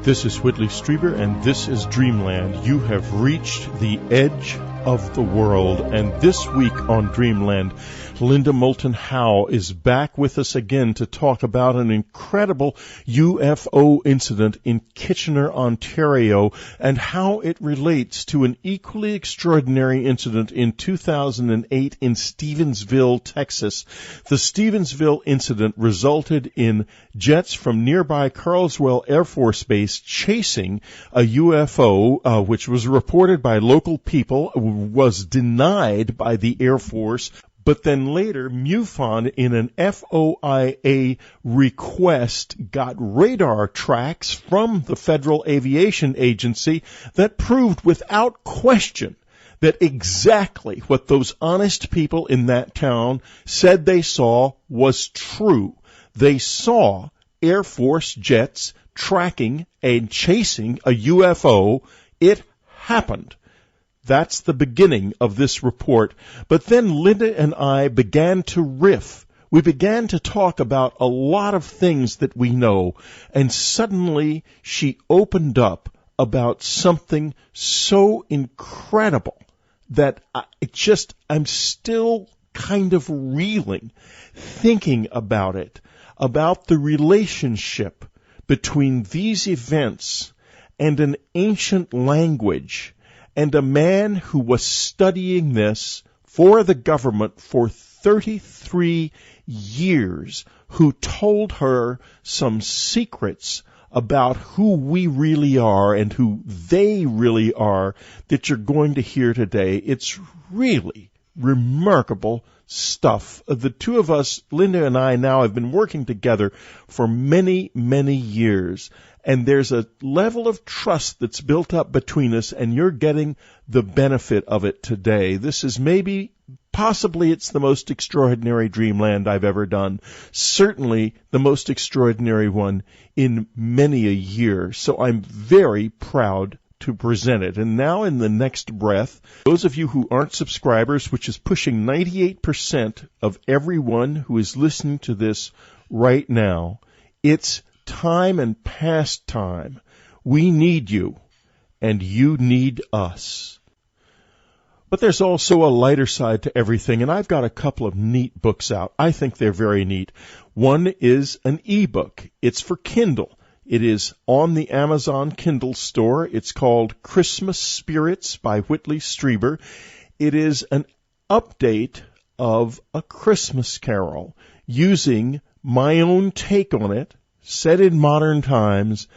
This is Whitley Strieber, and this is Dreamland. You have reached the edge of the world, and this week on Dreamland, Linda Moulton Howe is back with us again to talk about an incredible UFO incident in Kitchener, Ontario, and how it relates to an equally extraordinary incident in 2008 in Stevensville, Texas. The Stevensville incident resulted in jets from nearby Carswell Air Force Base chasing a UFO, which was reported by local people, was denied by the Air Force, but then later, MUFON, in an FOIA request, got radar tracks from the Federal Aviation Agency that proved without question that exactly what those honest people in that town said they saw was true. They saw Air Force jets tracking and chasing a UFO. It happened. That's the beginning of this report. But then Linda and I began to riff. We began to talk about a lot of things that we know, and suddenly she opened up about something so incredible that I'm still kind of reeling, thinking about it, about the relationship between these events and an ancient language, and a man who was studying this for the government for 33 years, who told her some secrets about who we really are and who they really are that you're going to hear today. It's really remarkable stuff. The two of us, Linda and I, now have been working together for many, many years. And there's a level of trust that's built up between us, and you're getting the benefit of it today. This is possibly it's the most extraordinary Dreamland I've ever done. Certainly the most extraordinary one in many a year. So I'm very proud to present it. And now in the next breath, those of you who aren't subscribers, which is pushing 98% of everyone who is listening to this right now, it's time and past time. We need you, and you need us. But there's also a lighter side to everything, and I've got a couple of neat books out. I think they're very neat. One is an e-book. It's for Kindle. It is on the Amazon Kindle store. It's called Christmas Spirits by Whitley Strieber. It is an update of A Christmas Carol using my own take on it, set in modern times,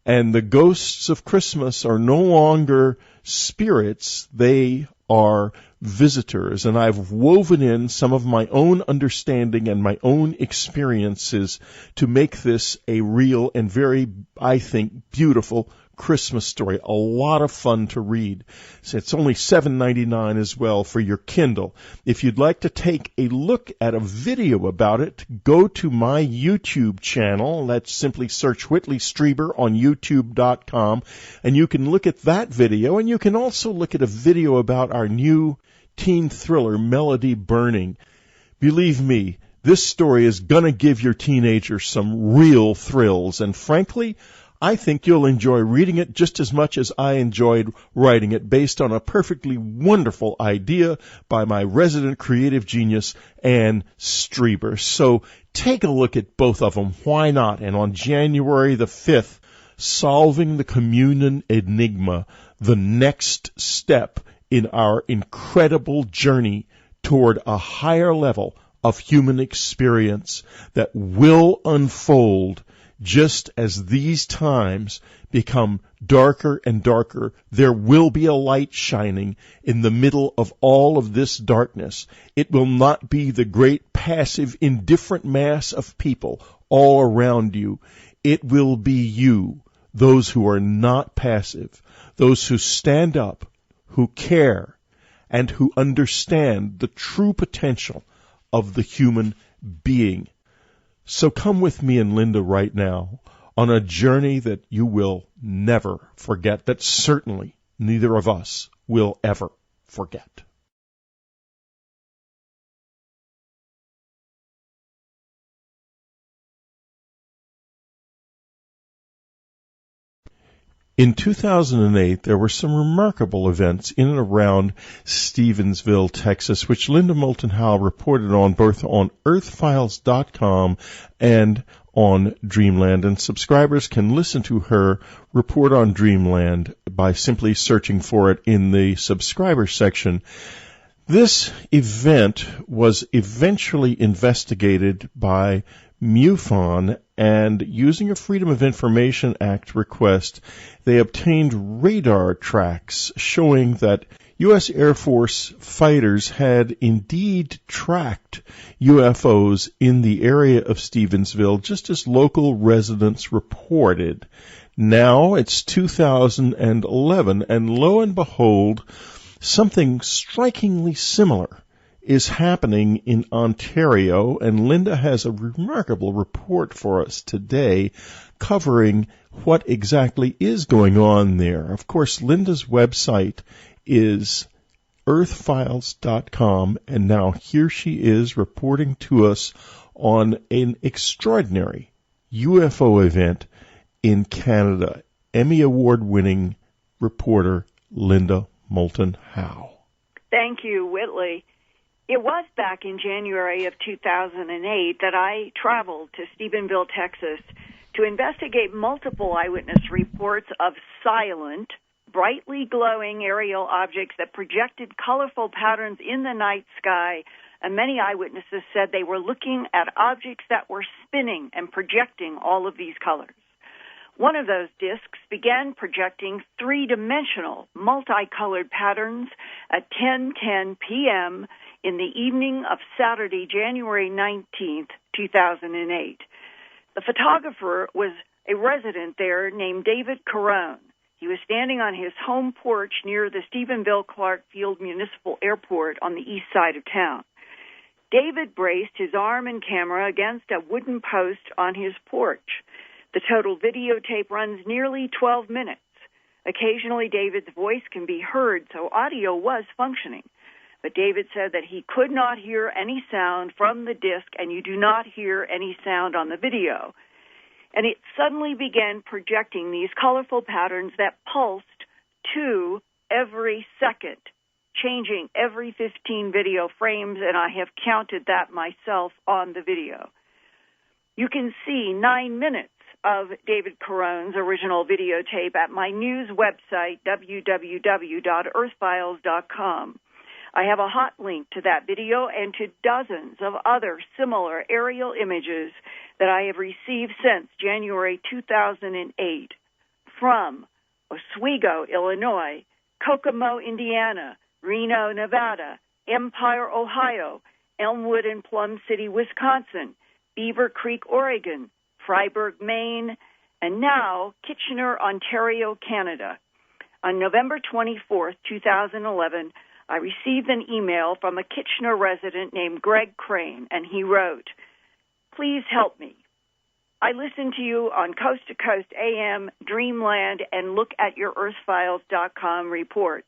and the ghosts of Christmas are no longer spirits, they are visitors. And I've woven in some of my own understanding and my own experiences to make this a real and very, I think, beautiful Christmas story. A lot of fun to read. So it's only $7.99 as well for your Kindle. If you'd like to take a look at a video about it, go to my YouTube channel. Let's simply search Whitley Strieber on YouTube.com, and you can look at that video, and you can also look at a video about our new teen thriller, Melody Burning. Believe me, this story is going to give your teenager some real thrills, and frankly, I think you'll enjoy reading it just as much as I enjoyed writing it, based on a perfectly wonderful idea by my resident creative genius, Anne Strieber. So take a look at both of them. Why not? And on January the 5th, Solving the Communion Enigma, the next step in our incredible journey toward a higher level of human experience that will unfold. Just as these times become darker and darker, there will be a light shining in the middle of all of this darkness. It will not be the great passive, indifferent mass of people all around you. It will be you, those who are not passive, those who stand up, who care, and who understand the true potential of the human being. So come with me and Linda right now on a journey that you will never forget, that certainly neither of us will ever forget. In 2008, there were some remarkable events in and around Stevensville, Texas, which Linda Moulton Howe reported on both on earthfiles.com and on Dreamland. And subscribers can listen to her report on Dreamland by simply searching for it in the subscriber section. This event was eventually investigated by MUFON, and using a Freedom of Information Act request, they obtained radar tracks showing that U.S. Air Force fighters had indeed tracked UFOs in the area of Stevensville, just as local residents reported. Now it's 2011, and lo and behold, something strikingly similar is happening in Ontario, and Linda has a remarkable report for us today covering what exactly is going on there. Of course, Linda's website is earthfiles.com, and now here she is reporting to us on an extraordinary UFO event in Canada. Emmy Award-winning reporter Linda Moulton Howe. Thank you, Whitley. It was back in January of 2008 that I traveled to Stephenville, Texas, to investigate multiple eyewitness reports of silent, brightly glowing aerial objects that projected colorful patterns in the night sky, and many eyewitnesses said they were looking at objects that were spinning and projecting all of these colors. One of those discs began projecting three-dimensional, multicolored patterns at 10:10 p.m. in the evening of Saturday, January 19th, 2008. The photographer was a resident there named David Carone. He was standing on his home porch near the Stephenville Clark Field Municipal Airport on the east side of town. David braced his arm and camera against a wooden post on his porch. The total videotape runs nearly 12 minutes. Occasionally, David's voice can be heard, so audio was functioning. But David said that he could not hear any sound from the disc, and you do not hear any sound on the video. And it suddenly began projecting these colorful patterns that pulsed 2 every second, changing every 15 video frames, and I have counted that myself on the video. You can see 9 minutes of David Carone's original videotape at my news website, www.earthfiles.com. I have a hot link to that video and to dozens of other similar aerial images that I have received since January 2008 from Oswego, Illinois, Kokomo, Indiana, Reno, Nevada, Empire, Ohio, Elmwood and Plum City, Wisconsin, Beaver Creek, Oregon, Freiburg, Maine, and now Kitchener, Ontario, Canada. On November 24th, 2011, I received an email from a Kitchener resident named Greg Crane, and he wrote, "Please help me. I listen to you on Coast to Coast AM, Dreamland, and look at your earthfiles.com reports.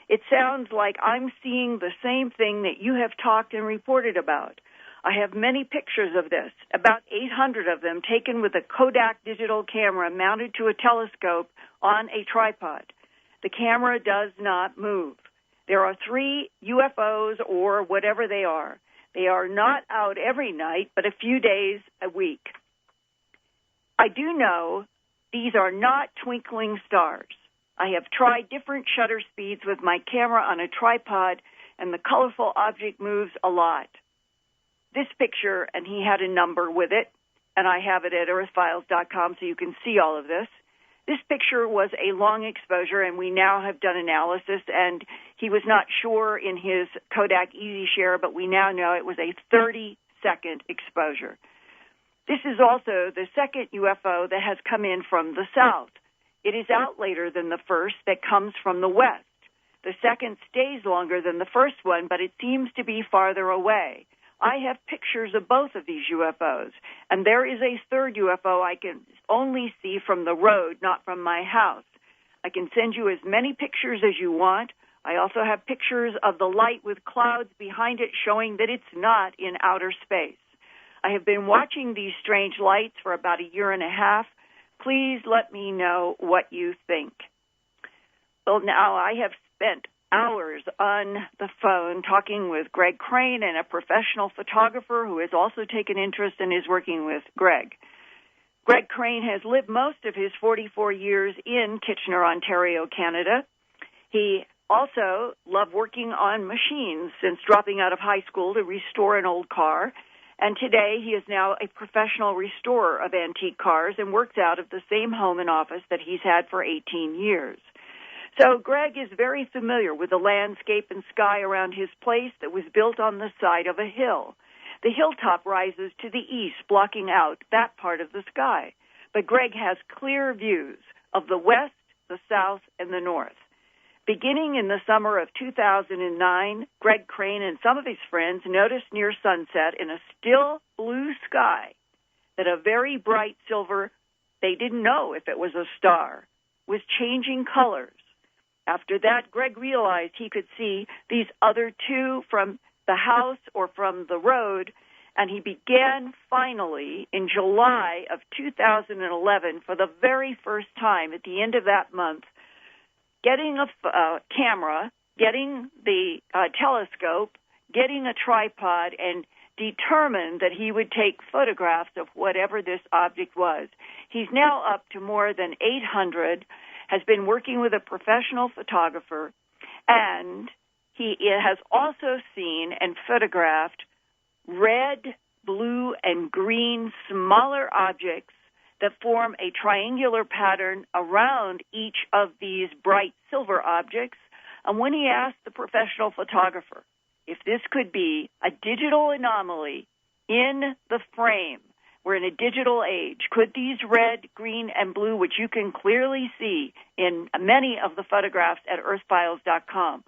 It sounds like I'm seeing the same thing that you have talked and reported about. I have many pictures of this, about 800 of them taken with a Kodak digital camera mounted to a telescope on a tripod. The camera does not move. There are 3 UFOs or whatever they are. They are not out every night, but a few days a week. I do know these are not twinkling stars. I have tried different shutter speeds with my camera on a tripod, and the colorful object moves a lot. This picture," and he had a number with it, and I have it at earthfiles.com so you can see all of this. This picture was a long exposure, and we now have done analysis, and he was not sure in his Kodak EasyShare, but we now know it was a 30-second exposure. This is also the second UFO that has come in from the south. It is out later than the first that comes from the west. The second stays longer than the first one, but it seems to be farther away. I have pictures of both of these UFOs, and there is a third UFO I can only see from the road, not from my house. I can send you as many pictures as you want. I also have pictures of the light with clouds behind it showing that it's not in outer space. I have been watching these strange lights for about a year and a half. Please let me know what you think. Well, now I have spent hours on the phone talking with Greg Crane, and a professional photographer who has also taken interest and is working with Greg. Greg Crane has lived most of his 44 years in Kitchener, Ontario, Canada. He also loved working on machines since dropping out of high school to restore an old car. And today he is now a professional restorer of antique cars and works out of the same home and office that he's had for 18 years. So Greg is very familiar with the landscape and sky around his place that was built on the side of a hill. The hilltop rises to the east, blocking out that part of the sky. But Greg has clear views of the west, the south, and the north. Beginning in the summer of 2009, Greg Crane and some of his friends noticed near sunset in a still blue sky that a very bright silver, they didn't know if it was a star, was changing colors. After that, Greg realized he could see these other two from the house or from the road, and he began finally in July of 2011, for the very first time at the end of that month, getting a camera, getting the telescope, getting a tripod, and determined that he would take photographs of whatever this object was. He's now up to more than 800, has been working with a professional photographer, and he has also seen and photographed red, blue, and green smaller objects that form a triangular pattern around each of these bright silver objects. And when he asked the professional photographer if this could be a digital anomaly in the frame, we're in a digital age, could these red, green, and blue, which you can clearly see in many of the photographs at earthfiles.com,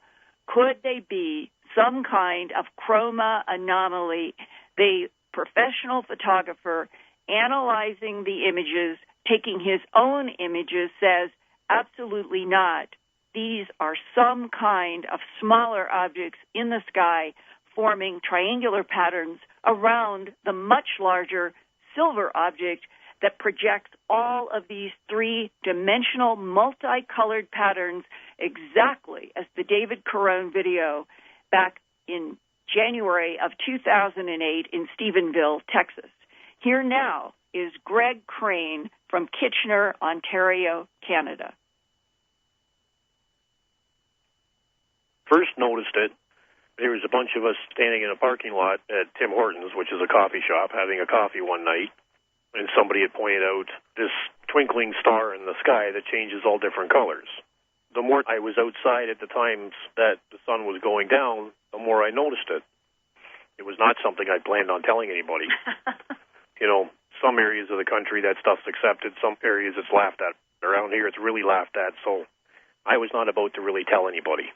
could they be some kind of chroma anomaly? The professional photographer analyzing the images, taking his own images, says, absolutely not. These are some kind of smaller objects in the sky forming triangular patterns around the much larger silver object that projects all of these three-dimensional, multicolored patterns exactly as the David Carone video back in January of 2008 in Stephenville, Texas. Here now is Greg Crane from Kitchener, Ontario, Canada. First noticed it, there was a bunch of us standing in a parking lot at Tim Hortons, which is a coffee shop, having a coffee one night, and somebody had pointed out this twinkling star in the sky that changes all different colors. The more I was outside at the times that the sun was going down, the more I noticed it. It was not something I planned on telling anybody. You know, some areas of the country that stuff's accepted, some areas it's laughed at. Around here it's really laughed at, so I was not about to really tell anybody.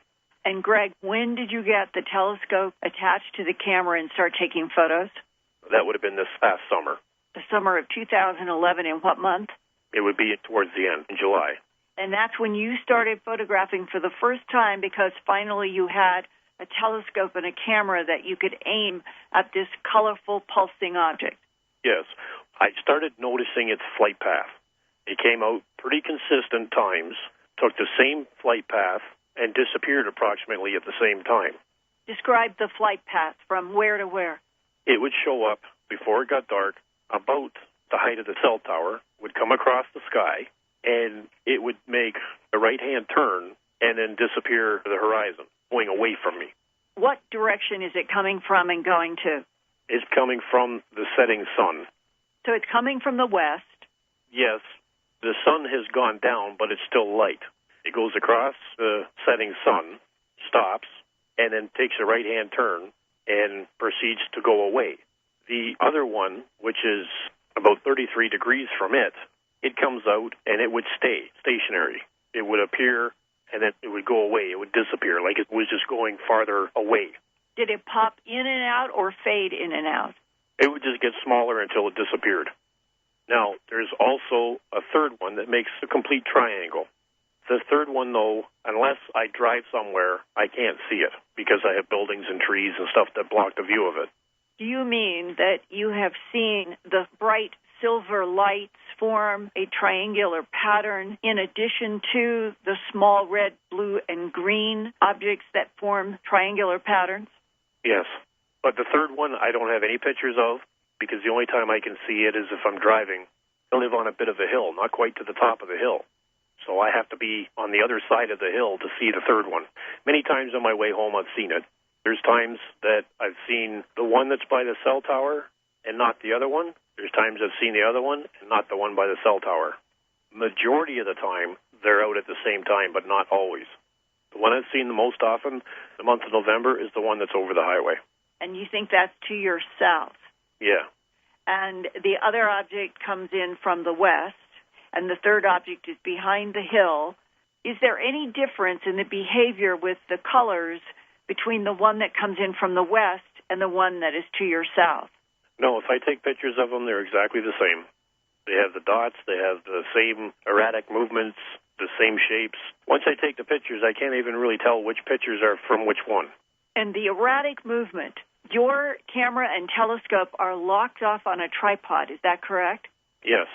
And Greg, when did you get the telescope attached to the camera and start taking photos? That would have been this past summer. The summer of 2011, in what month? It would be towards the end, in July. And that's when you started photographing for the first time, because finally you had a telescope and a camera that you could aim at this colorful, pulsing object. Yes. I started noticing its flight path. It came out pretty consistent times, took the same flight path, and disappeared approximately at the same time. Describe the flight path from where to where. It would show up before it got dark, about the height of the cell tower, would come across the sky, and it would make a right-hand turn and then disappear to the horizon, going away from me. What direction is it coming from and going to? It's coming from the setting sun. So it's coming from the west? Yes. The sun has gone down, but it's still light. It goes across the setting sun, stops, and then takes a right-hand turn and proceeds to go away. The other one, which is about 33 degrees from it, it comes out and it would stay stationary. It would appear and then it would go away. It would disappear, like it was just going farther away. Did it pop in and out or fade in and out? It would just get smaller until it disappeared. Now, there's also a third one that makes a complete triangle. The third one, though, unless I drive somewhere, I can't see it because I have buildings and trees and stuff that block the view of it. Do you mean that you have seen the bright silver lights form a triangular pattern in addition to the small red, blue, and green objects that form triangular patterns? Yes. But the third one I don't have any pictures of because the only time I can see it is if I'm driving. I live on a bit of a hill, not quite to the top of the hill. So I have to be on the other side of the hill to see the third one. Many times on my way home I've seen it. There's times that I've seen the one that's by the cell tower and not the other one. There's times I've seen the other one and not the one by the cell tower. Majority of the time, they're out at the same time, but not always. The one I've seen the most often, the month of November, is the one that's over the highway. And you think that's to your south? Yeah. And the other object comes in from the west, and the third object is behind the hill. Is there any difference in the behavior with the colors between the one that comes in from the west and the one that is to your south? No, if I take pictures of them, they're exactly the same. They have the dots, they have the same erratic movements, the same shapes. Once I take the pictures, I can't even really tell which pictures are from which one. And the erratic movement, your camera and telescope are locked off on a tripod, is that correct? Yes.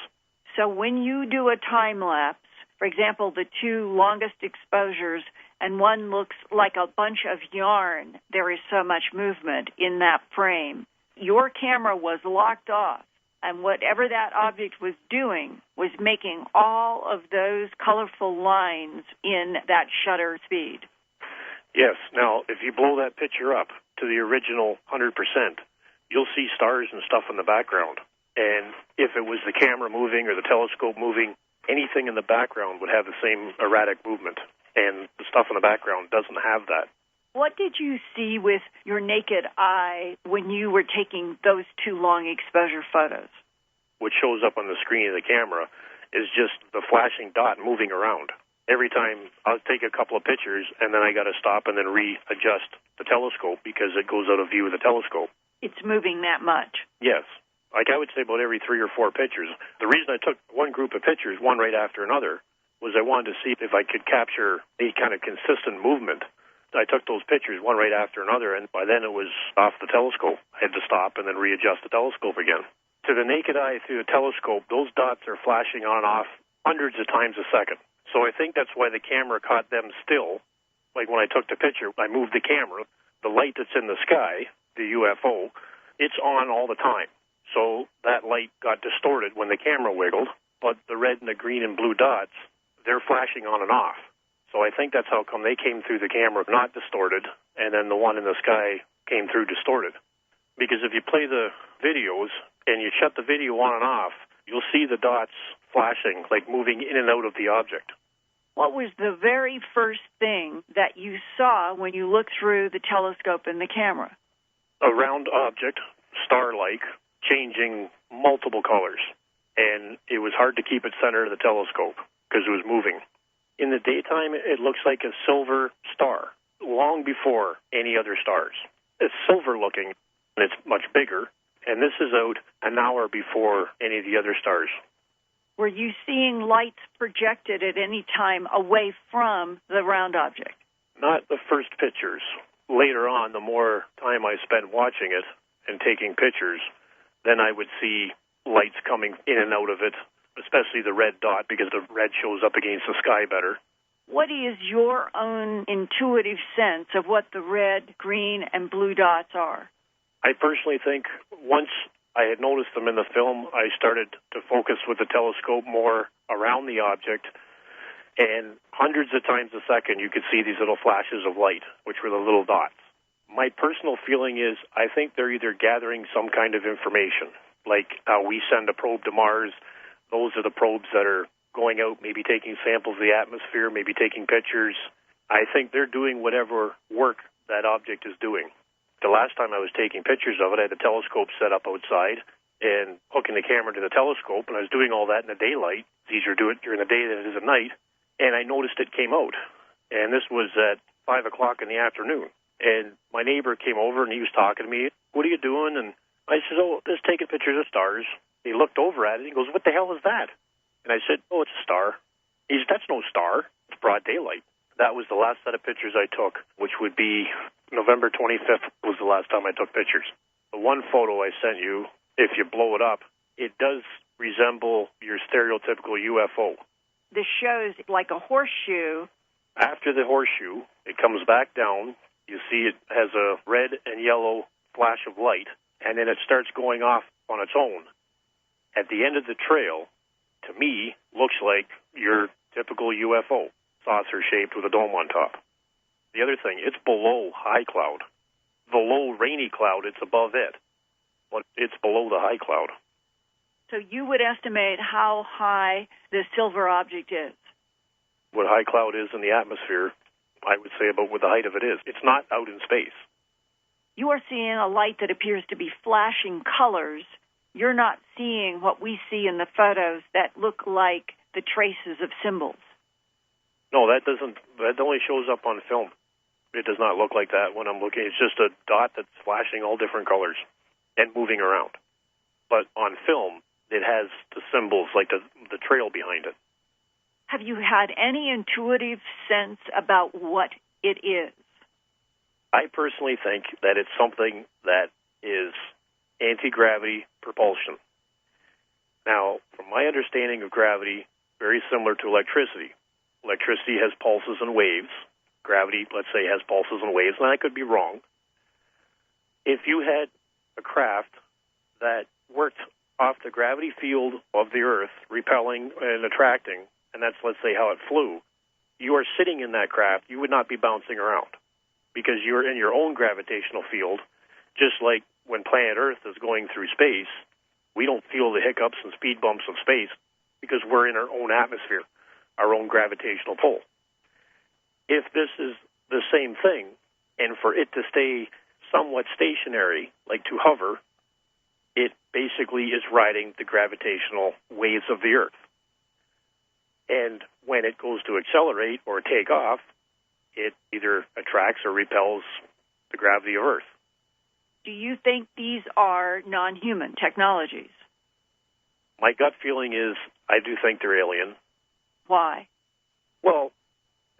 So when you do a time lapse, for example, the two longest exposures, and one looks like a bunch of yarn, there is so much movement in that frame. Your camera was locked off, and whatever that object was doing was making all of those colorful lines in that shutter speed. Yes. Now, if you blow that picture up to the original 100%, you'll see stars and stuff in the background. And if it was the camera moving or the telescope moving, anything in the background would have the same erratic movement. And the stuff in the background doesn't have that. What did you see with your naked eye when you were taking those two long exposure photos? What shows up on the screen of the camera is just the flashing dot moving around. Every time I'll take a couple of pictures, and then I got to stop and then readjust the telescope because it goes out of view of the telescope. It's moving that much? Yes. Like I would say about every 3 or 4 pictures. The reason I took one group of pictures, one right after another, was I wanted to see if I could capture any kind of consistent movement. I took those pictures one right after another, and by then it was off the telescope. I had to stop and then readjust the telescope again. To the naked eye through the telescope, those dots are flashing on and off hundreds of times a second. So I think that's why the camera caught them still. Like when I took the picture, I moved the camera. The light that's in the sky, the UFO, it's on all the time. So that light got distorted when the camera wiggled, but the red and the green and blue dots, they're flashing on and off. So I think that's how come they came through the camera not distorted, and then the one in the sky came through distorted. Because if you play the videos and you shut the video on and off, you'll see the dots flashing, like moving in and out of the object. What was the very first thing that you saw when you looked through the telescope and the camera? A round object, star-like, changing multiple colors. And it was hard to keep it centered of the telescope because it was moving. In the daytime, it looks like a silver star, long before any other stars. It's silver-looking, and it's much bigger, and this is out an hour before any of the other stars. Were you seeing lights projected at any time away from the round object? Not the first pictures. Later on, the more time I spent watching it and taking pictures, then I would see lights coming in and out of it, especially the red dot, because the red shows up against the sky better. What is your own intuitive sense of what the red, green, and blue dots are? I personally think once I had noticed them in the film, I started to focus with the telescope more around the object, and hundreds of times a second you could see these little flashes of light, which were the little dots. My personal feeling is I think they're either gathering some kind of information, like how we send a probe to Mars. Those are the probes that are going out, maybe taking samples of the atmosphere, maybe taking pictures. I think they're doing whatever work that object is doing. The last time I was taking pictures of it, I had the telescope set up outside and hooking the camera to the telescope, and I was doing all that in the daylight. It's easier to do it during the day than it is at night. And I noticed it came out. And this was at 5 o'clock in the afternoon. And my neighbor came over, and he was talking to me. What are you doing? And I said, just taking pictures of stars. He looked over at it. He goes, what the hell is that? And I said, it's a star. He said, that's no star. It's broad daylight. That was the last set of pictures I took, which would be November 25th was the last time I took pictures. The one photo I sent you, if you blow it up, it does resemble your stereotypical UFO. This shows like a horseshoe. After the horseshoe, it comes back down. You see it has a red and yellow flash of light, and then it starts going off on its own. At the end of the trail, to me, looks like your typical UFO, saucer-shaped with a dome on top. The other thing, it's below high cloud. The low rainy cloud, it's above it, but it's below the high cloud. So you would estimate how high this silver object is? What high cloud is in the atmosphere, I would say about what the height of it is. It's not out in space. You are seeing a light that appears to be flashing colors. You're not seeing what we see in the photos that look like the traces of symbols. No, that only shows up on film. It does not look like that when I'm looking. It's just a dot that's flashing all different colors and moving around. But on film, it has the symbols, like the trail behind it. Have you had any intuitive sense about what it is? I personally think that it's something that is anti-gravity propulsion. Now, from my understanding of gravity, very similar to electricity. Electricity has pulses and waves. Gravity, let's say, has pulses and waves, and I could be wrong. If you had a craft that worked off the gravity field of the Earth, repelling and attracting, and that's, let's say, how it flew, you are sitting in that craft, you would not be bouncing around because you're in your own gravitational field, just like when planet Earth is going through space, we don't feel the hiccups and speed bumps of space because we're in our own atmosphere, our own gravitational pull. If this is the same thing, and for it to stay somewhat stationary, like to hover, it basically is riding the gravitational waves of the Earth. And when it goes to accelerate or take off, it either attracts or repels the gravity of Earth. Do you think these are non-human technologies? My gut feeling is I do think they're alien. Why? Well,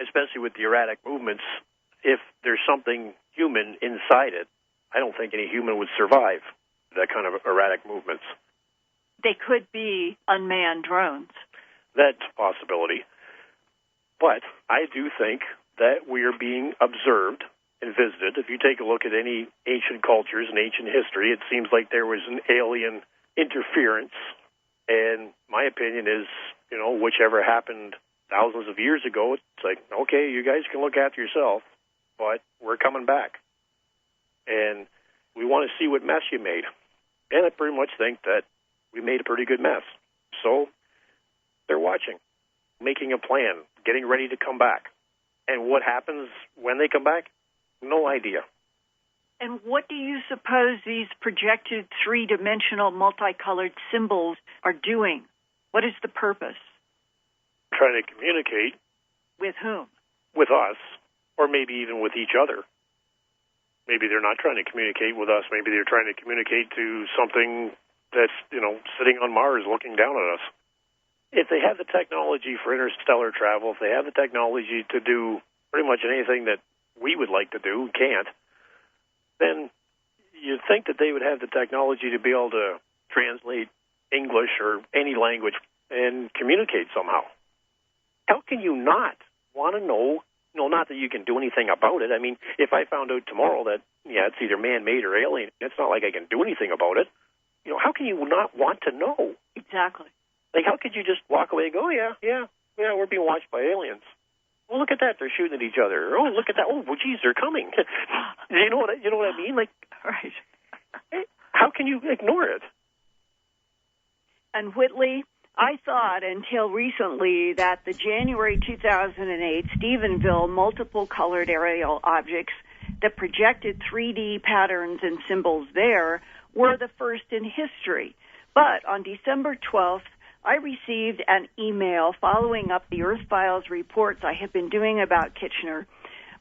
especially with the erratic movements, if there's something human inside it, I don't think any human would survive that kind of erratic movements. They could be unmanned drones. That's a possibility. But I do think that we are being observed and visited. If you take a look at any ancient cultures and ancient history, it seems like there was an alien interference. And my opinion is, whichever happened thousands of years ago, it's like, okay, you guys can look after yourself, but we're coming back. And we want to see what mess you made. And I pretty much think that we made a pretty good mess. So they're watching, making a plan, getting ready to come back. And what happens when they come back? No idea. And what do you suppose these projected three-dimensional multicolored symbols are doing? What is the purpose? Trying to communicate. With whom? With us, or maybe even with each other. Maybe they're not trying to communicate with us. Maybe they're trying to communicate to something that's, sitting on Mars looking down at us. If they have the technology for interstellar travel, if they have the technology to do pretty much anything that we would like to do, can't, then you'd think that they would have the technology to be able to translate English or any language and communicate somehow. How can you not want to know, not that you can do anything about it. I mean, if I found out tomorrow that, it's either man-made or alien, it's not like I can do anything about it. How can you not want to know? Exactly. Like, how could you just walk away and go, yeah, we're being watched by aliens. Well, look at that, they're shooting at each other. Oh, look at that. Oh, well, geez, they're coming. you know what I mean? Like, right. How can you ignore it? And Whitley, I thought until recently that the January 2008 Stephenville multiple-colored aerial objects that projected 3D patterns and symbols there were the first in history. But on December 12th, I received an email following up the Earth Files reports I have been doing about Kitchener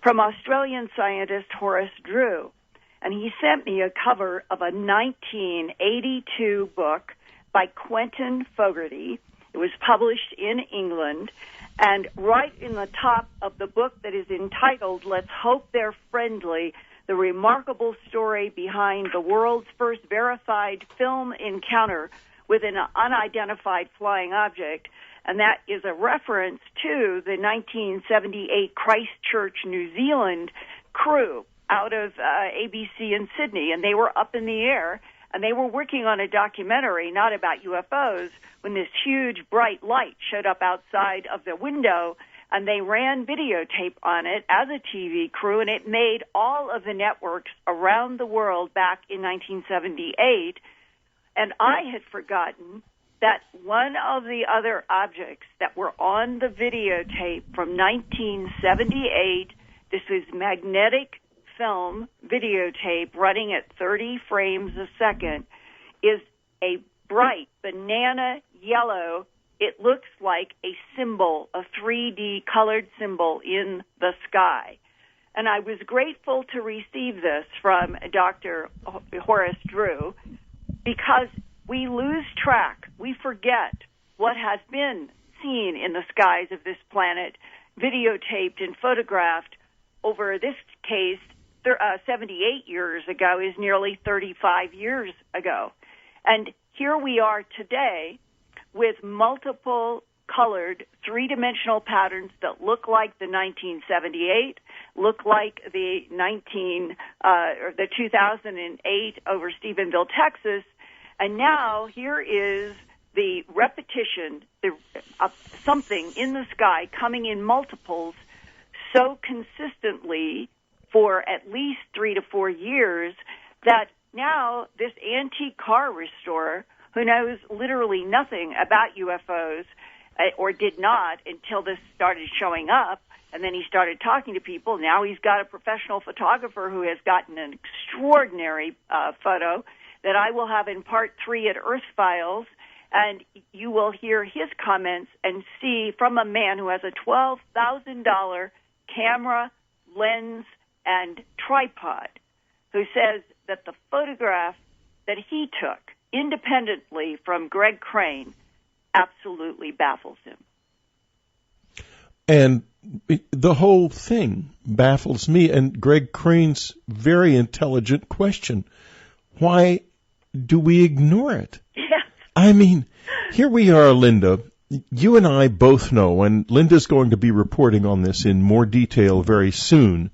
from Australian scientist Horace Drew. And he sent me a cover of a 1982 book by Quentin Fogarty. It was published in England. And right in the top of the book that is entitled, Let's Hope They're Friendly, the remarkable story behind the world's first verified film encounter with an unidentified flying object, and that is a reference to the 1978 Christchurch, New Zealand crew out of ABC in Sydney, and they were up in the air, and they were working on a documentary, not about UFOs, when this huge bright light showed up outside of the window, and they ran videotape on it as a TV crew, and it made all of the networks around the world back in 1978. And I had forgotten that one of the other objects that were on the videotape from 1978, this was magnetic film videotape running at 30 frames a second, is a bright banana yellow. It looks like a symbol, a 3D colored symbol in the sky. And I was grateful to receive this from Dr. Horace Drew, because we lose track, we forget what has been seen in the skies of this planet, videotaped and photographed over this case 78 years ago is nearly 35 years ago. And here we are today with multiple colored three-dimensional patterns that look like the 1978, look like the 2008 over Stephenville, Texas, and now here is the repetition, something in the sky coming in multiples so consistently for at least 3 to 4 years that now this antique car restorer, who knows literally nothing about UFOs, or did not until this started showing up, and then he started talking to people. Now he's got a professional photographer who has gotten an extraordinary photo that I will have in part 3 at Earth Files, and you will hear his comments and see from a man who has a $12,000 camera, lens, and tripod, who says that the photograph that he took independently from Greg Crane absolutely baffles him. And the whole thing baffles me, and Greg Crane's very intelligent question. Why do we ignore it? Yes. I mean, here we are, Linda. You and I both know, and Linda's going to be reporting on this in more detail very soon,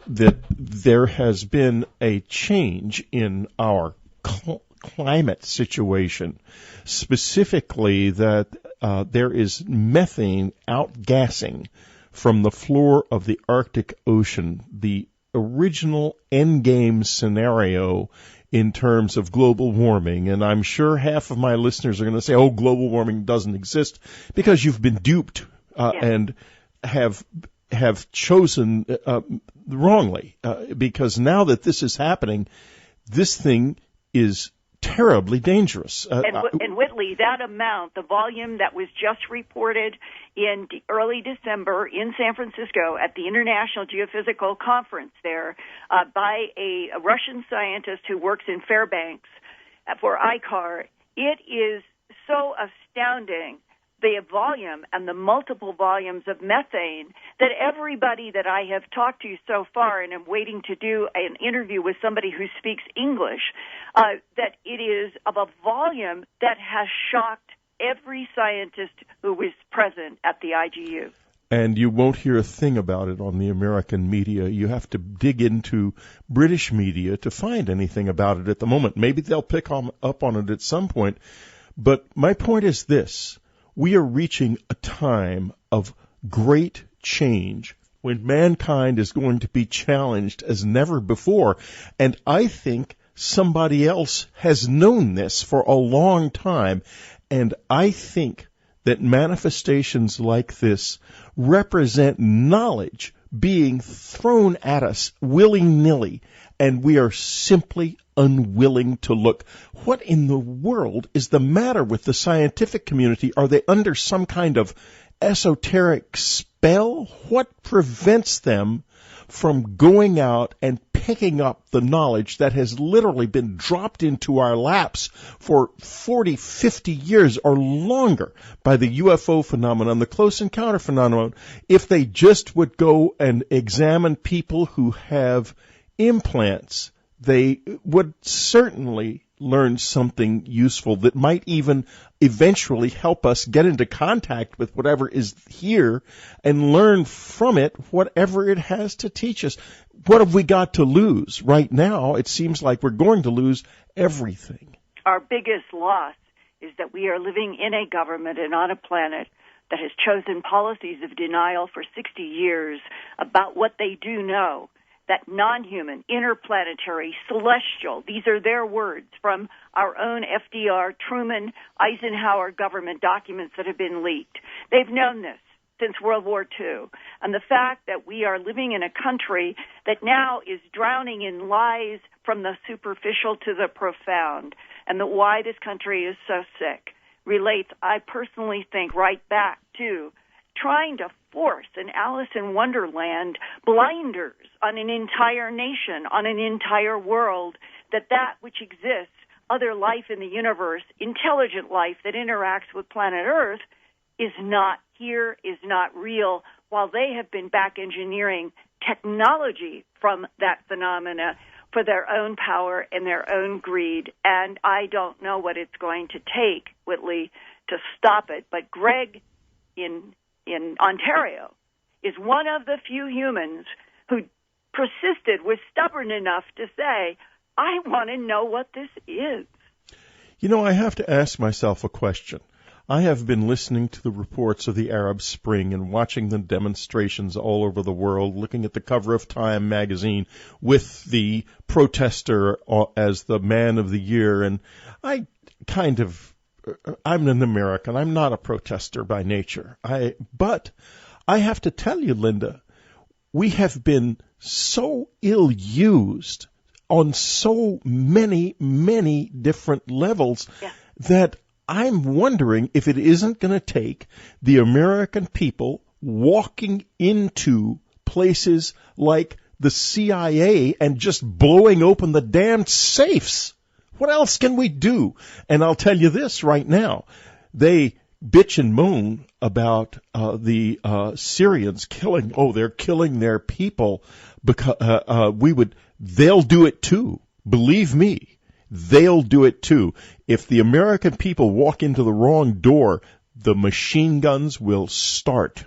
that there has been a change in our climate situation, specifically that there is methane outgassing from the floor of the Arctic Ocean, the original endgame scenario in terms of global warming. And I'm sure half of my listeners are going to say, oh, global warming doesn't exist, because you've been duped and have chosen wrongly, because now that this is happening, this thing is terribly dangerous. And Whitley, that amount, the volume that was just reported in early December in San Francisco at the International Geophysical Conference there by a Russian scientist who works in Fairbanks for ICAR, it is so astounding, the volume and the multiple volumes of methane, that everybody that I have talked to so far, and I'm waiting to do an interview with somebody who speaks English, that it is of a volume that has shocked every scientist who was present at the IGU. And you won't hear a thing about it on the American media. You have to dig into British media to find anything about it at the moment. Maybe they'll pick up on it at some point. But my point is this. We are reaching a time of great change when mankind is going to be challenged as never before. And I think somebody else has known this for a long time. And I think that manifestations like this represent knowledge being thrown at us willy-nilly, and we are simply unwilling to look. What in the world is the matter with the scientific community? Are they under some kind of esoteric spell? What prevents them from going out and picking up the knowledge that has literally been dropped into our laps for 40, 50 years or longer by the UFO phenomenon, the close encounter phenomenon? If they just would go and examine people who have implants, they would certainly learn something useful that might even eventually help us get into contact with whatever is here and learn from it whatever it has to teach us. What have we got to lose? Right now, it seems like we're going to lose everything. Our biggest loss is that we are living in a government and on a planet that has chosen policies of denial for 60 years about what they do know, that non-human, interplanetary, celestial, these are their words from our own FDR, Truman, Eisenhower government documents that have been leaked. They've known this since World War II. And the fact that we are living in a country that now is drowning in lies from the superficial to the profound, and that why this country is so sick relates, I personally think, right back to trying to force an Alice in Wonderland blinders on an entire nation, on an entire world, that which exists, other life in the universe, intelligent life that interacts with planet Earth, is not here, is not real, while they have been back engineering technology from that phenomena for their own power and their own greed. And I don't know what it's going to take, Whitley, to stop it. But Greg in Ontario is one of the few humans who persisted, was stubborn enough to say, I want to know what this is. You know, I have to ask myself a question. I have been listening to the reports of the Arab Spring and watching the demonstrations all over the world, looking at the cover of Time magazine with the protester as the man of the year. And I'm an American. I'm not a protester by nature. But I have to tell you, Linda, we have been so ill-used on so many, many different levels that I'm wondering if it isn't going to take the American people walking into places like the CIA and just blowing open the damn safes. What else can we do? And I'll tell you this right now. They bitch and moan about the Syrians they're killing their people because they'll do it too. Believe me. They'll do it too. If the American people walk into the wrong door, the machine guns will start.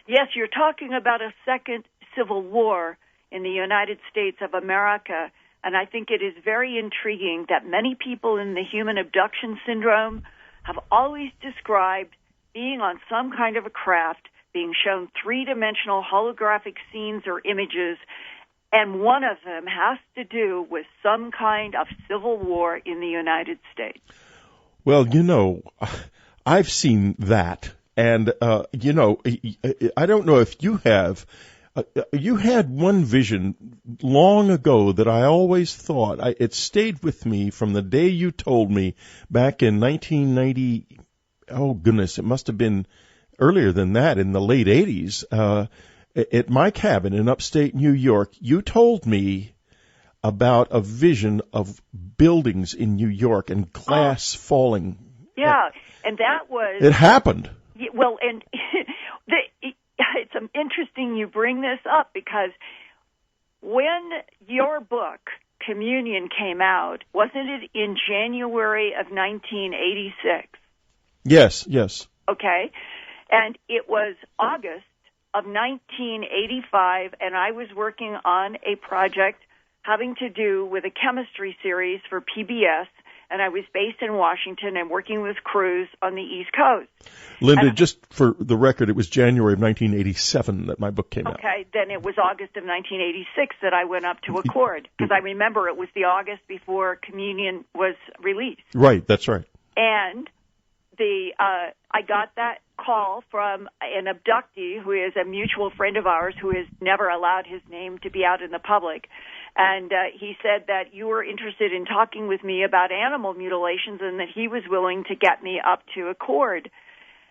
Yes, you're talking about a second civil war in the United States of America, and I think it is very intriguing that many people in the human abduction syndrome have always described being on some kind of a craft, being shown three-dimensional holographic scenes or images, and one of them has to do with some kind of civil war in the United States. Well, you know, I've seen that. And, you know, I don't know if you have. You had one vision long ago that I always thought, it stayed with me from the day you told me back in 1990. Oh, goodness, it must have been earlier than that, in the late 80s. At my cabin in upstate New York, you told me about a vision of buildings in New York and glass falling. Yeah, and that was... It happened. Well, and it's interesting you bring this up, because when your book, Communion, came out, wasn't it in January of 1986? Yes. Okay, and it was August of 1985, and I was working on a project having to do with a chemistry series for PBS, and I was based in Washington and working with crews on the East Coast. Linda, just for the record, it was January of 1987 that my book came out. Okay, then it was August of 1986 that I went up to Accord, because I remember it was the August before Communion was released. Right, that's right. And I got that call from an abductee who is a mutual friend of ours who has never allowed his name to be out in the public. And he said that you were interested in talking with me about animal mutilations and that he was willing to get me up to Accord.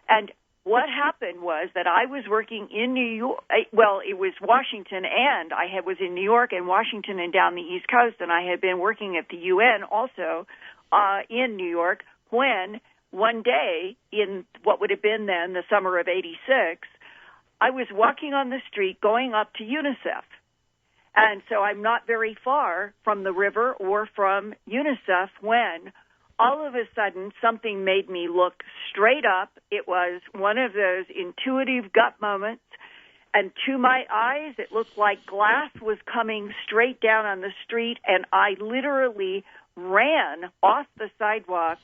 And what happened was that I was working in New York. Well, it was Washington, and I was in New York and Washington and down the East Coast, and I had been working at the UN also in New York when one day in what would have been then the summer of '86, I was walking on the street going up to UNICEF. And so I'm not very far from the river or from UNICEF when all of a sudden something made me look straight up. It was one of those intuitive gut moments. And to my eyes, it looked like glass was coming straight down on the street, and I literally ran off the sidewalk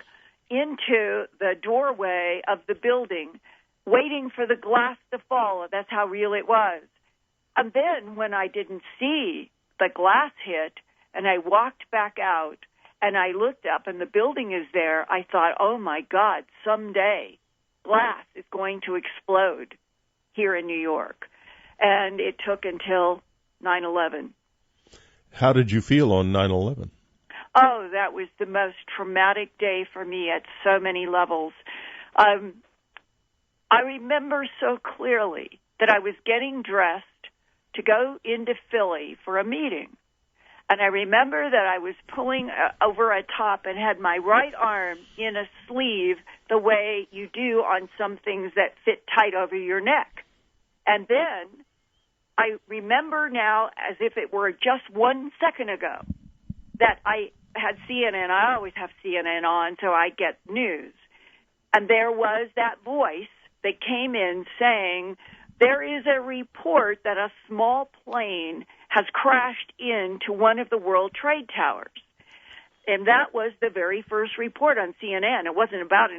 into the doorway of the building, waiting for the glass to fall. That's how real it was. And then when I didn't see the glass hit, and I walked back out, and I looked up, and the building is there, I thought, oh, my God, someday glass is going to explode here in New York. And it took until 9/11. How did you feel on 9/11? Oh, that was the most traumatic day for me at so many levels. I remember so clearly that I was getting dressed to go into Philly for a meeting. And I remember that I was pulling over a top and had my right arm in a sleeve the way you do on some things that fit tight over your neck. And then I remember now, as if it were just 1 second ago, that I had CNN. I always have CNN on, so I get news. And there was that voice that came in saying, there is a report that a small plane has crashed into one of the World Trade Towers. And that was the very first report on CNN. It wasn't about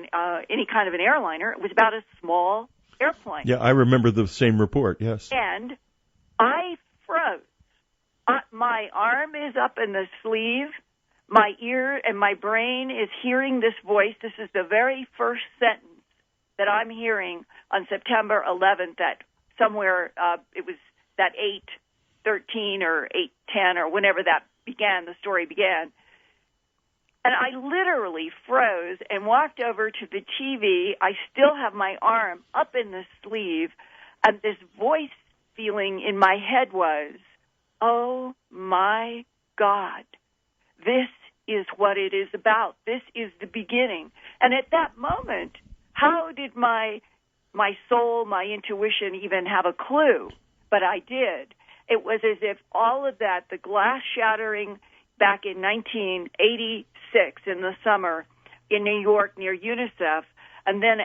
any kind of an airliner. It was about a small airplane. Yeah, I remember the same report, yes. And I froze. My arm is up in the sleeve. My ear and my brain is hearing this voice. This is the very first sentence that I'm hearing on September 11th, that somewhere it was that 8:13 or 8:10 or whenever that began, the story began. And I literally froze and walked over to the TV. I still have my arm up in the sleeve, and this voice feeling in my head was, oh, my God, this is what it is about. This is the beginning. And at that moment, how did my soul, my intuition even have a clue? But I did. It was as if all of that, the glass shattering back in 1986 in the summer in New York near UNICEF, and then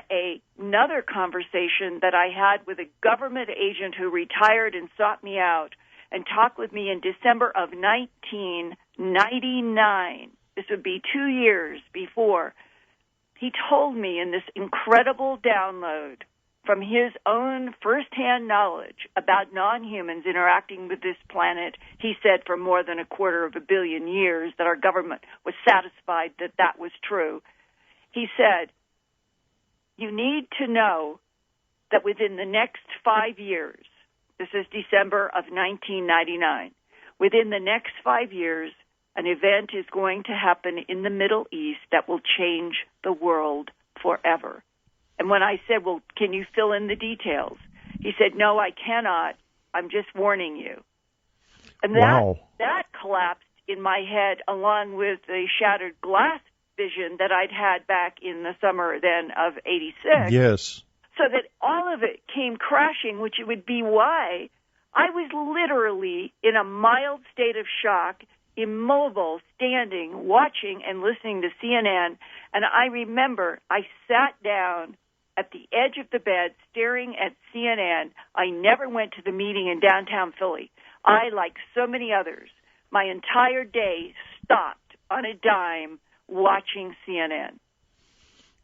another conversation that I had with a government agent who retired and sought me out and talked with me in December of 1999. This would be 2 years before. He told me in this incredible download from his own firsthand knowledge about non-humans interacting with this planet, he said for more than 250 million years that our government was satisfied that that was true. He said, you need to know that within the next 5 years, this is December of 1999, within the next 5 years, an event is going to happen in the Middle East that will change the world forever. And when I said, well, can you fill in the details? He said, no, I cannot. I'm just warning you. And that collapsed in my head along with the shattered glass vision that I'd had back in the summer then of 86. Yes. So that all of it came crashing, which would be why I was literally in a mild state of shock, immobile, standing, watching and listening to CNN. And I remember I sat down at the edge of the bed staring at CNN. I never went to the meeting in downtown Philly. I, like so many others, my entire day stopped on a dime watching CNN.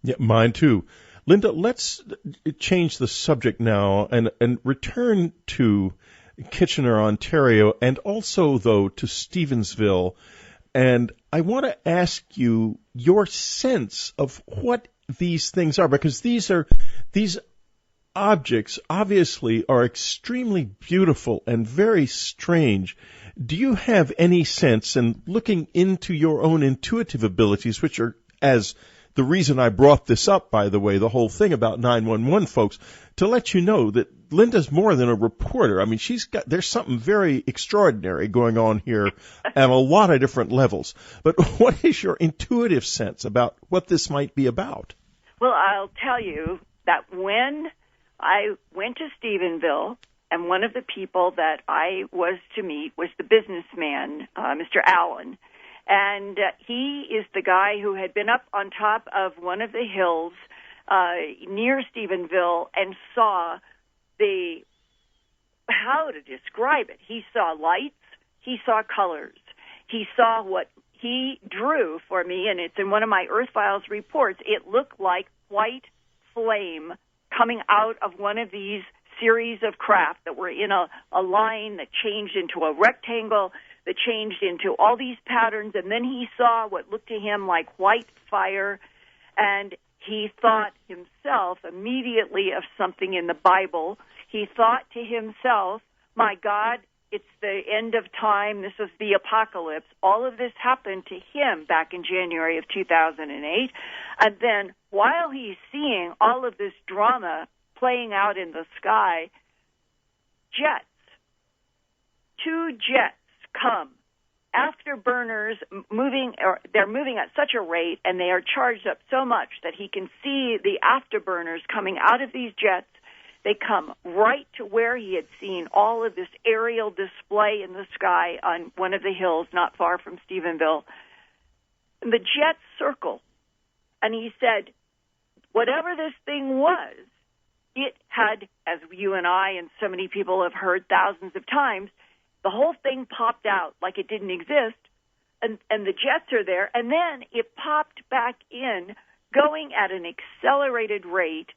Yeah, mine too. Linda, let's change the subject now and return to Kitchener, Ontario, and also, though, to Stevensville. And I want to ask you your sense of what these things are, because these objects obviously are extremely beautiful and very strange. Do you have any sense, and looking into your own intuitive abilities, which are, as the reason I brought this up, by the way, the whole thing about 911, folks, to let you know that Linda's more than a reporter. I mean, there's something very extraordinary going on here at a lot of different levels. But what is your intuitive sense about what this might be about? Well, I'll tell you that when I went to Stephenville and one of the people that I was to meet was the businessman, Mr. Allen. And he is the guy who had been up on top of one of the hills near Stephenville and saw how to describe it. He saw lights, he saw colors, he saw what he drew for me, and it's in one of my Earth Files reports. It looked like white flame coming out of one of these series of craft that were in a line that changed into a rectangle, that changed into all these patterns, and then he saw what looked to him like white fire, and he thought himself immediately of something in the Bible. He thought to himself, my God, it's the end of time. This is the apocalypse. All of this happened to him back in January of 2008. And then while he's seeing all of this drama playing out in the sky, two jets come. Afterburners they're moving at such a rate, and they are charged up so much that he can see the afterburners coming out of these jets. They come right to where he had seen all of this aerial display in the sky on one of the hills not far from Stephenville. And the jets circle. And he said, whatever this thing was, it had, as you and I and so many people have heard thousands of times, the whole thing popped out like it didn't exist, and the jets are there, and then it popped back in, going at an accelerated rate,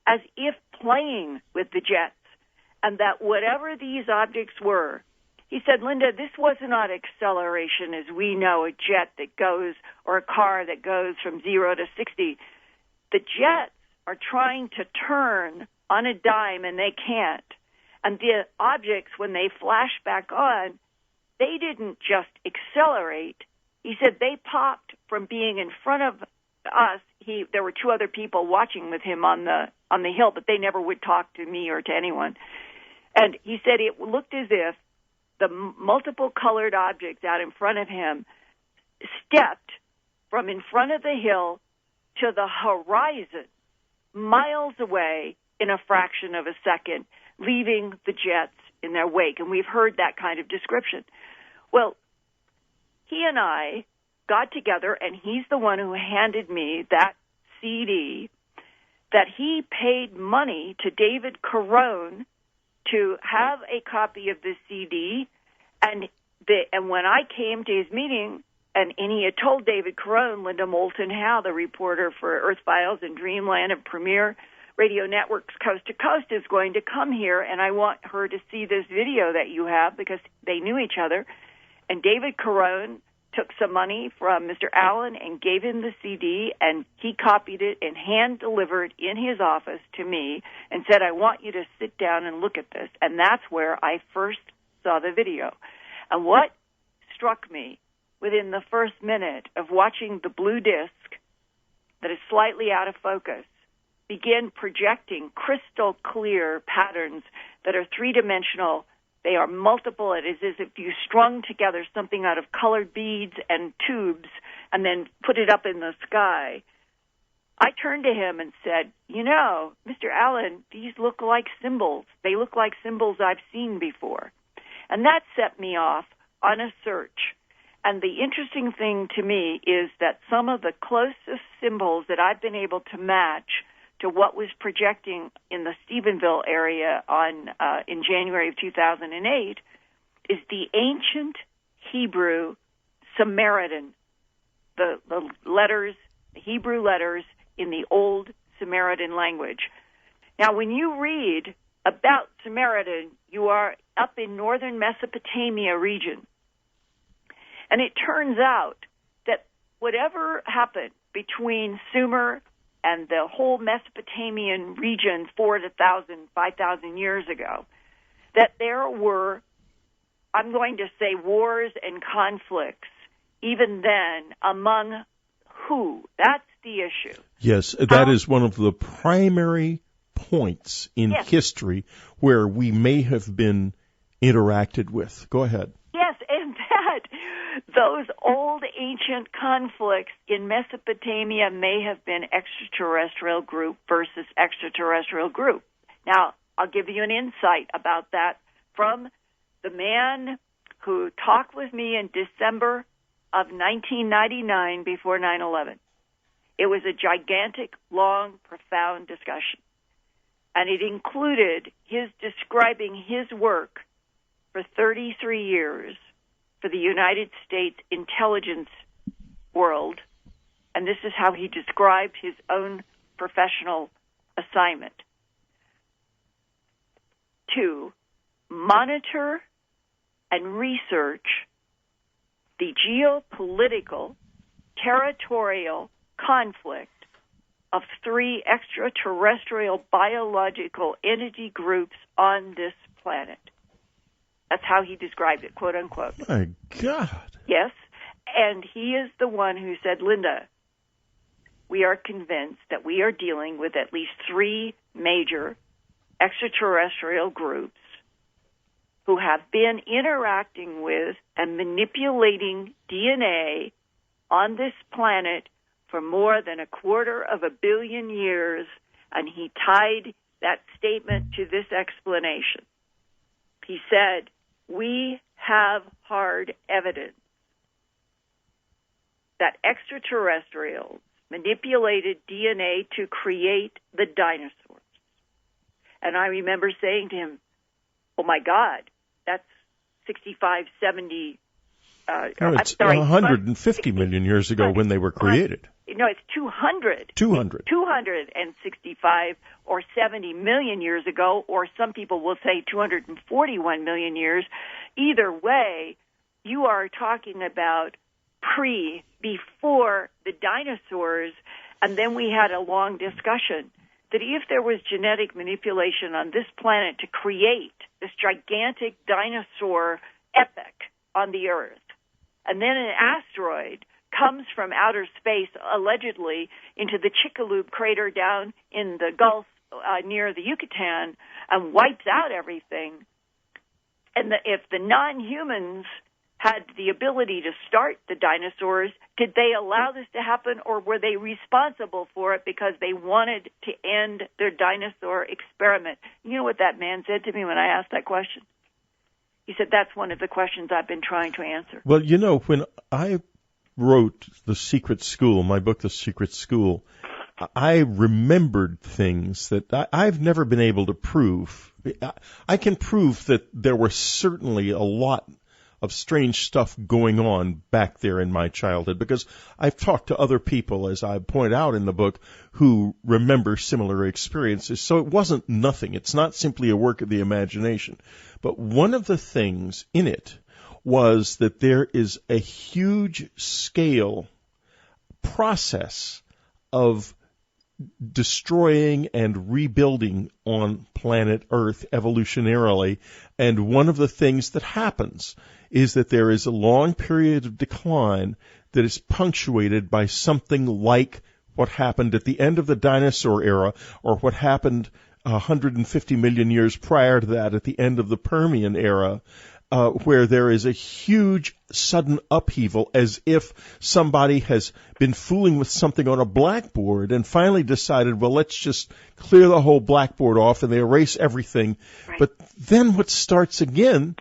as if playing with the jets, and that whatever these objects were, he said, Linda, this was not acceleration as we know a jet that goes, or a car that goes from 0 to 60. The jets are trying to turn on a dime, and they can't. And the objects, when they flash back on, they didn't just accelerate. He said they popped from being in front of us. There were two other people watching with him on the hill, but they never would talk to me or to anyone. And he said it looked as if the multiple colored objects out in front of him stepped from in front of the hill to the horizon, miles away in a fraction of a second, leaving the jets in their wake. And we've heard that kind of description. Well, he and I got together, and he's the one who handed me that CD that he paid money to David Carone to have a copy of this CD. And when I came to his meeting, and he had told David Carone, Linda Moulton Howe, the reporter for Earth Files and Dreamland and Premier Radio Networks Coast to Coast, is going to come here, and I want her to see this video that you have, because they knew each other. And David Carone took some money from Mr. Allen and gave him the CD, and he copied it and hand-delivered in his office to me and said, I want you to sit down and look at this. And that's where I first saw the video. And what struck me within the first minute of watching the blue disc that is slightly out of focus begin projecting crystal clear patterns that are three-dimensional. They are multiple. It is as if you strung together something out of colored beads and tubes and then put it up in the sky. I turned to him and said, you know, Mr. Allen, these look like symbols. They look like symbols I've seen before. And that set me off on a search. And the interesting thing to me is that some of the closest symbols that I've been able to match to what was projecting in the Stephenville area in January of 2008 is the ancient Hebrew Samaritan, the letters, the Hebrew letters in the old Samaritan language. Now, when you read about Samaritan, you are up in northern Mesopotamia region. And it turns out that whatever happened between Sumer and the whole Mesopotamian region 5,000 years ago, that there were, I'm going to say, wars and conflicts even then among who? That's the issue. Yes, that is one of the primary points in history where we may have been interacted with. Go ahead. Yes, and those old ancient conflicts in Mesopotamia may have been extraterrestrial group versus extraterrestrial group. Now, I'll give you an insight about that from the man who talked with me in December of 1999 before 9/11. It was a gigantic, long, profound discussion. And it included his describing his work for 33 years for the United States intelligence world. And this is how he described his own professional assignment: to monitor and research the geopolitical, territorial conflict of 3 extraterrestrial biological entity groups on this planet. That's how he described it, quote unquote. My God. Yes, and he is the one who said, Linda, we are convinced that we are dealing with at least 3 major extraterrestrial groups who have been interacting with and manipulating DNA on this planet for more than 250 million years, and he tied that statement to this explanation. He said, we have hard evidence that extraterrestrials manipulated DNA to create the dinosaurs. And I remember saying to him, oh my God, that's 65, 70, it's 150 million years ago when they were created. No, it's 200. 265 or 70 million years ago, or some people will say 241 million years. Either way, you are talking about before the dinosaurs, and then we had a long discussion that if there was genetic manipulation on this planet to create this gigantic dinosaur epic on the Earth, and then an asteroid comes from outer space, allegedly, into the Chicxulub crater down in the Gulf near the Yucatan and wipes out everything, and if the non-humans had the ability to start the dinosaurs, did they allow this to happen, or were they responsible for it because they wanted to end their dinosaur experiment? You know what that man said to me when I asked that question? He said, that's one of the questions I've been trying to answer. Well, you know, when I wrote The Secret School, my book, The Secret School, I remembered things that I've never been able to prove. I can prove that there was certainly a lot of strange stuff going on back there in my childhood, because I've talked to other people, as I point out in the book, who remember similar experiences. So it wasn't nothing. It's not simply a work of the imagination. But one of the things in it was that there is a huge scale process of destroying and rebuilding on planet Earth evolutionarily, and one of the things that happens is that there is a long period of decline that is punctuated by something like what happened at the end of the dinosaur era, or what happened 150 million years prior to that at the end of the Permian era, where there is a huge sudden upheaval, as if somebody has been fooling with something on a blackboard and finally decided, well, let's just clear the whole blackboard off, and they erase everything. Right. But then what starts again,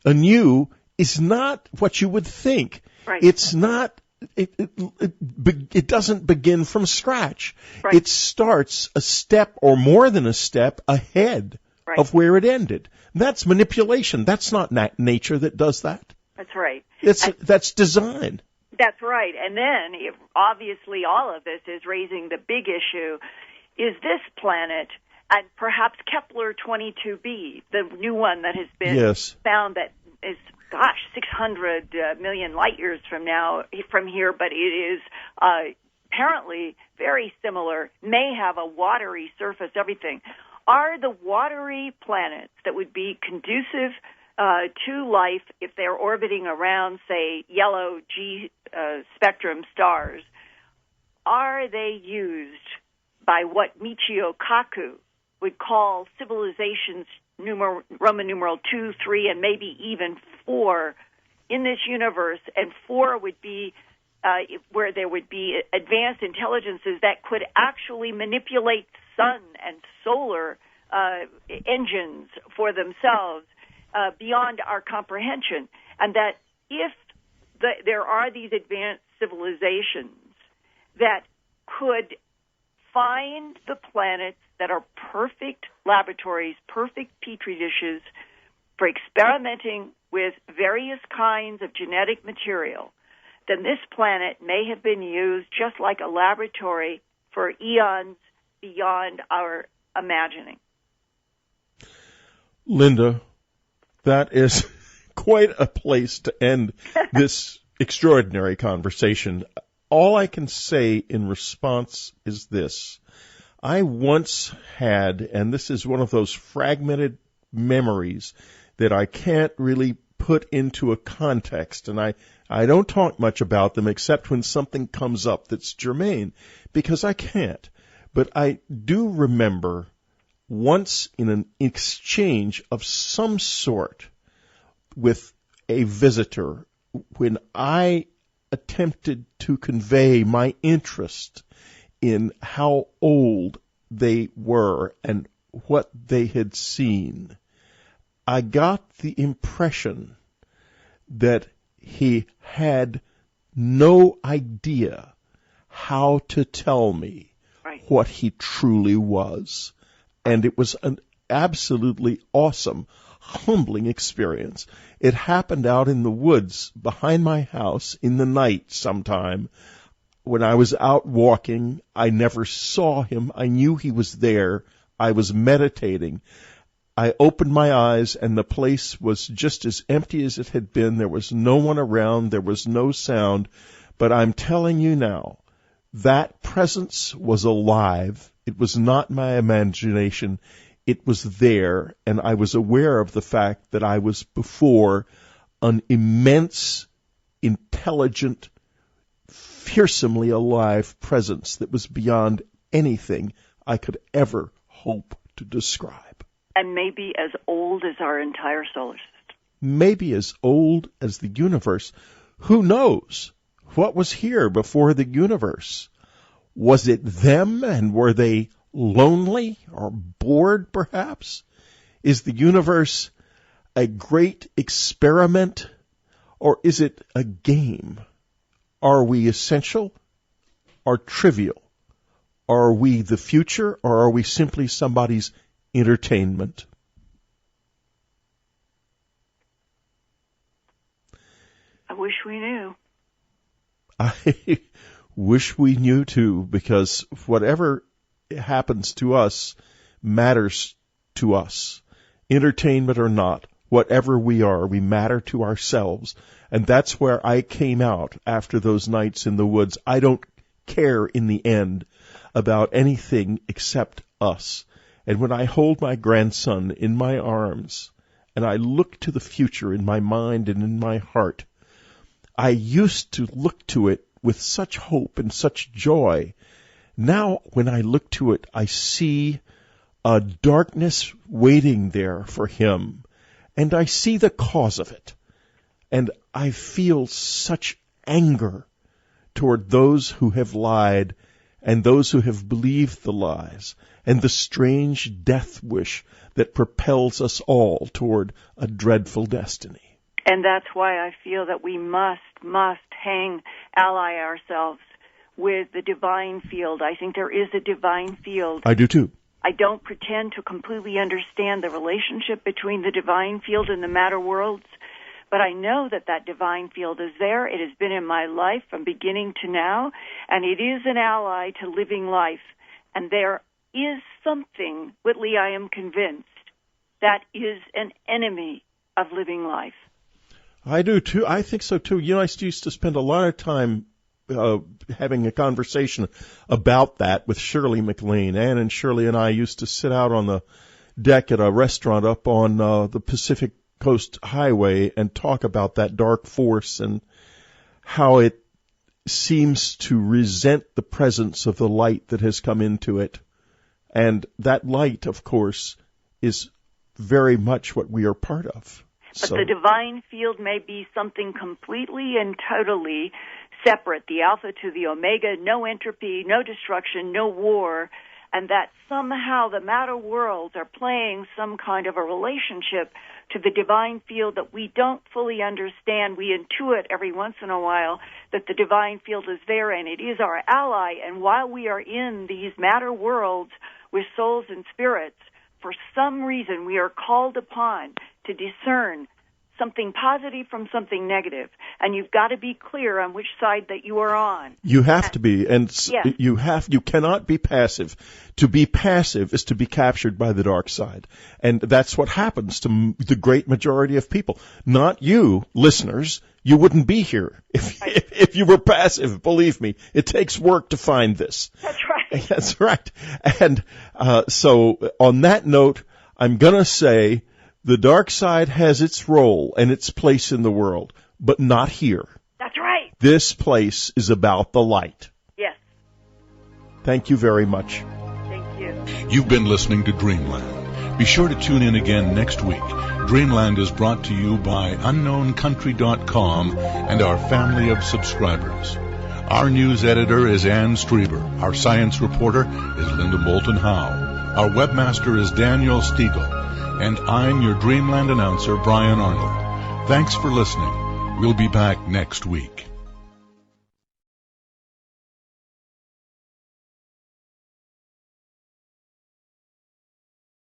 anew, is not what you would think. Right. It's not. It doesn't begin from scratch. Right. It starts a step or more than a step ahead of where it ended. That's manipulation. That's not nature that does that. That's right. That's design. That's right. And then, obviously, all of this is raising the big issue, is this planet, and perhaps Kepler 22b, the new one that has been found that is, 600 million light years from here, but it is apparently very similar, may have a watery surface, everything. Are the watery planets that would be conducive to life if they're orbiting around, say, yellow G spectrum stars, are they used by what Michio Kaku would call civilizations Roman numeral 2, 3, and maybe even 4 in this universe, and 4 would be where there would be advanced intelligences that could actually manipulate sun and solar engines for themselves beyond our comprehension, and that if there are these advanced civilizations that could find the planets that are perfect laboratories, perfect petri dishes for experimenting with various kinds of genetic material, then this planet may have been used just like a laboratory for eons beyond our imagining. Linda, that is quite a place to end this extraordinary conversation. All I can say in response is this. I once had, and this is one of those fragmented memories that I can't really put into a context, and I don't talk much about them except when something comes up that's germane, because I can't. But I do remember once in an exchange of some sort with a visitor, when I attempted to convey my interest in how old they were and what they had seen, I got the impression that he had no idea how to tell me what he truly was. And it was an absolutely awesome, humbling experience. It happened out in the woods behind my house in the night sometime. When I was out walking, I never saw him. I knew he was there. I was meditating. I opened my eyes, and the place was just as empty as it had been. There was no one around. There was no sound. But I'm telling you now, that presence was alive. It was not my imagination. It was there, and I was aware of the fact that I was before an immense, intelligent, fearsomely alive presence that was beyond anything I could ever hope to describe. And maybe as old as our entire solar system. Maybe as old as the universe. Who knows? What was here before the universe? Was it them, and were they lonely or bored, perhaps? Is the universe a great experiment, or is it a game? Are we essential or trivial? Are we the future, or are we simply somebody's entertainment? I wish we knew. I wish we knew too, because whatever happens to us matters to us. Entertainment or not, whatever we are, we matter to ourselves. And that's where I came out after those nights in the woods. I don't care in the end about anything except us. And when I hold my grandson in my arms and I look to the future in my mind and in my heart, I used to look to it with such hope and such joy. Now, when I look to it, I see a darkness waiting there for him, and I see the cause of it. And I feel such anger toward those who have lied and those who have believed the lies, and the strange death wish that propels us all toward a dreadful destiny. And that's why I feel that we must ally ourselves with the divine field. I think there is a divine field. I do too. I don't pretend to completely understand the relationship between the divine field and the matter worlds, but I know that that divine field is there. It has been in my life from beginning to now, and it is an ally to living life. And there is something, Whitley, I am convinced, that is an enemy of living life. I do too. I think so too. You know, I used to spend a lot of time having a conversation about that with Shirley MacLaine. Ann and Shirley and I used to sit out on the deck at a restaurant up on the Pacific Coast Highway and talk about that dark force and how it seems to resent the presence of the light that has come into it. And that light, of course, is very much what we are part of. But the divine field may be something completely and totally separate, the alpha to the omega, no entropy, no destruction, no war, and that somehow the matter worlds are playing some kind of a relationship to the divine field that we don't fully understand. We intuit every once in a while that the divine field is there, and it is our ally. And while we are in these matter worlds with souls and spirits, for some reason we are called upon to discern something positive from something negative, and you've got to be clear on which side that you are on. You have to be, and Yes. you cannot be passive. To be passive is to be captured by the dark side, and that's what happens to the great majority of people. Not you, listeners. You wouldn't be here if you were passive. Believe me, it takes work to find this. That's right. That's right. And so, on that note, I'm gonna say, the dark side has its role and its place in the world, but not here. That's right. This place is about the light. Yes. Thank you very much. Thank you. You've been listening to Dreamland. Be sure to tune in again next week. Dreamland is brought to you by UnknownCountry.com and our family of subscribers. Our news editor is Ann Strieber. Our science reporter is Linda Moulton Howe. Our webmaster is Daniel Stiegel. And I'm your Dreamland announcer, Brian Arnold. Thanks for listening. We'll be back next week.